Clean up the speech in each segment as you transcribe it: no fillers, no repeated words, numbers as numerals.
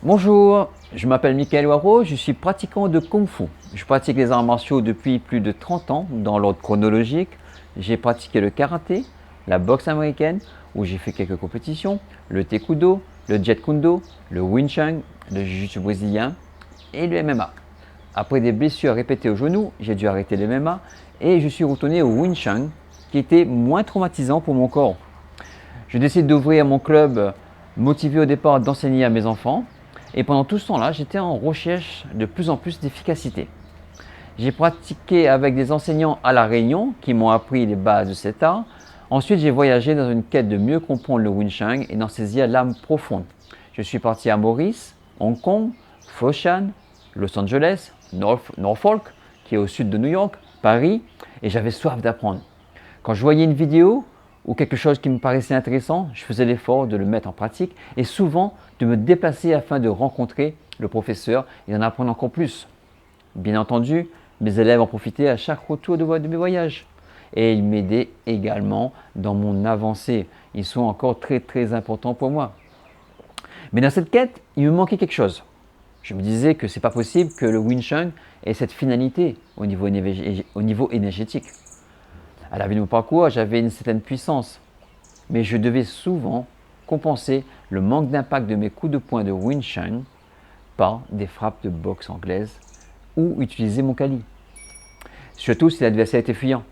Bonjour, je m'appelle Michael Waro, je suis pratiquant de Kung Fu. Je pratique les arts martiaux depuis plus de 30 ans dans l'ordre chronologique. J'ai pratiqué le karaté, la boxe américaine où j'ai fait quelques compétitions, le taekwondo, le jeet kune do, le wing chun, le jiu-jitsu brésilien et le MMA. Après des blessures répétées au genou, j'ai dû arrêter le MMA et je suis retourné au wing chun qui était moins traumatisant pour mon corps. Je décide d'ouvrir mon club motivé au départ d'enseigner à mes enfants. Et pendant tout ce temps-là, j'étais en recherche de plus en plus d'efficacité. J'ai pratiqué avec des enseignants à La Réunion qui m'ont appris les bases de cet art. Ensuite, j'ai voyagé dans une quête de mieux comprendre le Wing Chun et d'en saisir l'âme profonde. Je suis parti à Maurice, Hong Kong, Foshan, Los Angeles, Norfolk, qui est au sud de New York, Paris, et j'avais soif d'apprendre. Quand je voyais une vidéo ou quelque chose qui me paraissait intéressant, je faisais l'effort de le mettre en pratique et souvent de me déplacer afin de rencontrer le professeur et d'en apprendre encore plus. Bien entendu, mes élèves en profitaient à chaque retour de mes voyages et ils m'aidaient également dans mon avancée. Ils sont encore très importants pour moi. Mais dans cette quête, il me manquait quelque chose. Je me disais que ce n'est pas possible que le Wing Chun ait cette finalité au niveau énergétique. À la vie de mon parcours, j'avais une certaine puissance, mais je devais souvent compenser le manque d'impact de mes coups de poing de Wing Chun par des frappes de boxe anglaise ou utiliser mon kali. Surtout si l'adversaire était fuyant.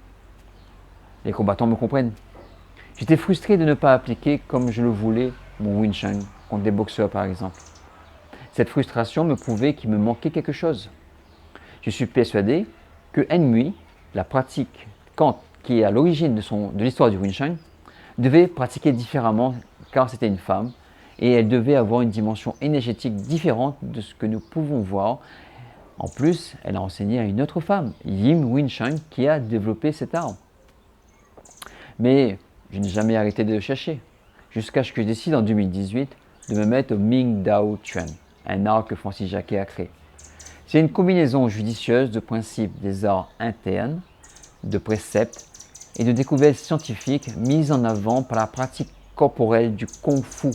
Les combattants me comprennent. J'étais frustré de ne pas appliquer comme je le voulais mon Wing Chun contre des boxeurs par exemple. Cette frustration me prouvait qu'il me manquait quelque chose. Je suis persuadé que Henry, la pratique qui est à l'origine de l'histoire du Wing Chun, devait pratiquer différemment car c'était une femme et elle devait avoir une dimension énergétique différente de ce que nous pouvons voir. En plus, elle a enseigné à une autre femme, Yim Wing Chun, qui a développé cet art. Mais je n'ai jamais arrêté de le chercher, jusqu'à ce que je décide en 2018 de me mettre au Ming Dao Chuan, un art que Francis Jacquet a créé. C'est une combinaison judicieuse de principes des arts internes, de préceptes et de découvertes scientifiques mises en avant par la pratique corporelle du Kung Fu.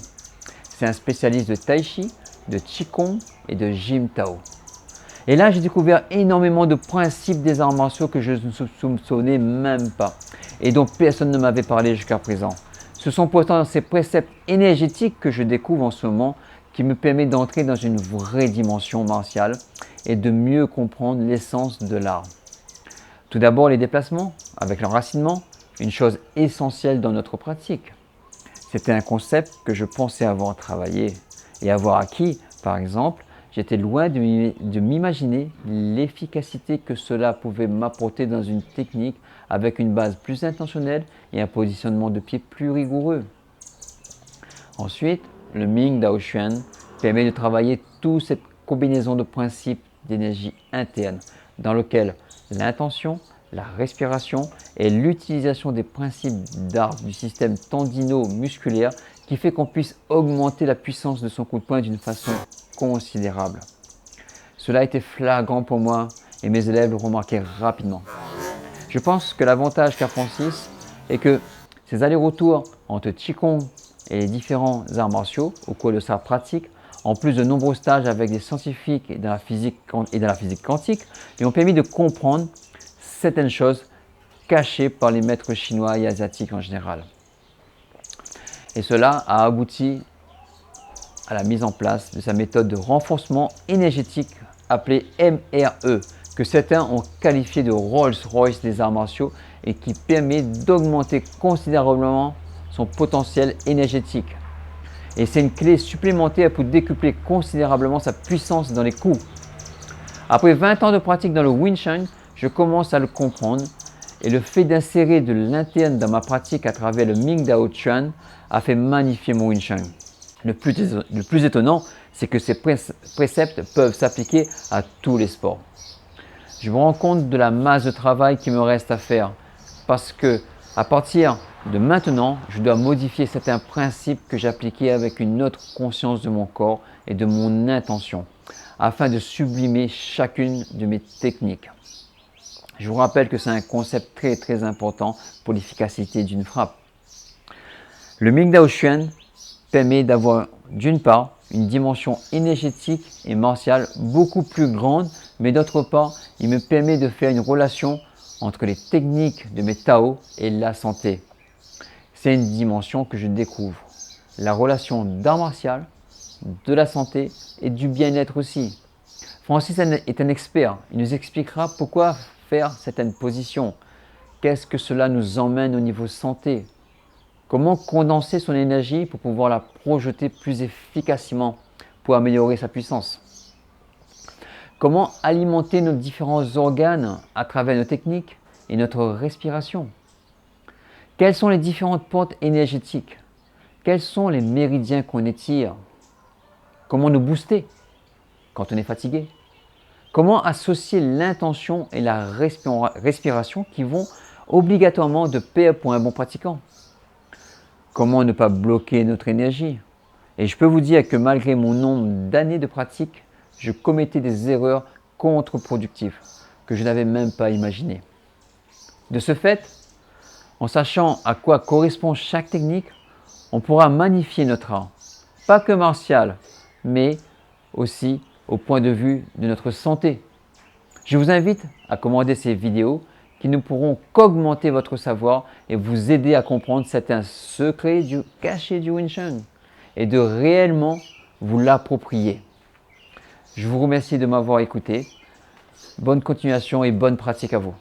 C'est un spécialiste de Tai Chi, de Qigong et de Jim Tao. Et là, j'ai découvert énormément de principes des arts martiaux que je ne soupçonnais même pas et dont personne ne m'avait parlé jusqu'à présent. Ce sont pourtant ces préceptes énergétiques que je découvre en ce moment qui me permettent d'entrer dans une vraie dimension martiale et de mieux comprendre l'essence de l'art. Tout d'abord, les déplacements, avec l'enracinement, une chose essentielle dans notre pratique. C'était un concept que je pensais avoir travaillé et avoir acquis. Par exemple, j'étais loin de m'imaginer l'efficacité que cela pouvait m'apporter dans une technique avec une base plus intentionnelle et un positionnement de pied plus rigoureux. Ensuite, le Ming Dao Chuan permet de travailler toute cette combinaison de principes d'énergie interne dans lequel l'intention, la respiration et l'utilisation des principes d'art du système tendino-musculaire qui fait qu'on puisse augmenter la puissance de son coup de poing d'une façon considérable. Cela a été flagrant pour moi et mes élèves le remarquaient rapidement. Je pense que l'avantage qu'a Francis est que ces allers-retours entre Qigong et les différents arts martiaux au cours de sa pratique, en plus de nombreux stages avec des scientifiques et dans la physique quantique, lui ont permis de comprendre certaines choses cachées par les maîtres chinois et asiatiques en général. Et cela a abouti à la mise en place de sa méthode de renforcement énergétique appelée MRE, que certains ont qualifié de Rolls-Royce des arts martiaux et qui permet d'augmenter considérablement son potentiel énergétique. Et c'est une clé supplémentaire pour décupler considérablement sa puissance dans les coups. Après 20 ans de pratique dans le Wing Chun, je commence à le comprendre et le fait d'insérer de l'interne dans ma pratique à travers le Ming Dao Chuan a fait magnifier mon Wing Chun. Le plus étonnant, c'est que ces préceptes peuvent s'appliquer à tous les sports. Je me rends compte de la masse de travail qui me reste à faire parce que à partir de maintenant, je dois modifier certains principes que j'appliquais avec une autre conscience de mon corps et de mon intention afin de sublimer chacune de mes techniques. Je vous rappelle que c'est un concept très important pour l'efficacité d'une frappe. Le Ming Dao Chuan permet d'avoir d'une part une dimension énergétique et martiale beaucoup plus grande, mais d'autre part, il me permet de faire une relation entre les techniques de mes Tao et la santé. C'est une dimension que je découvre. La relation d'art martial, de la santé et du bien-être aussi. Francis est un expert. Il nous expliquera pourquoi faire certaines positions. Qu'est-ce que cela nous emmène au niveau santé? Comment condenser son énergie pour pouvoir la projeter plus efficacement pour améliorer sa puissance? Comment alimenter nos différents organes à travers nos techniques et notre respiration? Quelles sont les différentes portes énergétiques? Quels sont les méridiens qu'on étire? Comment nous booster quand on est fatigué? Comment associer l'intention et la respiration qui vont obligatoirement de pair pour un bon pratiquant? Comment ne pas bloquer notre énergie? Et je peux vous dire que malgré mon nombre d'années de pratique, je commettais des erreurs contre-productives que je n'avais même pas imaginées. De ce fait, en sachant à quoi correspond chaque technique, on pourra magnifier notre art, pas que martial, mais aussi au point de vue de notre santé. Je vous invite à commander ces vidéos qui ne pourront qu'augmenter votre savoir et vous aider à comprendre certains secrets cachés du Wing Chun et de réellement vous l'approprier. Je vous remercie de m'avoir écouté. Bonne continuation et bonne pratique à vous.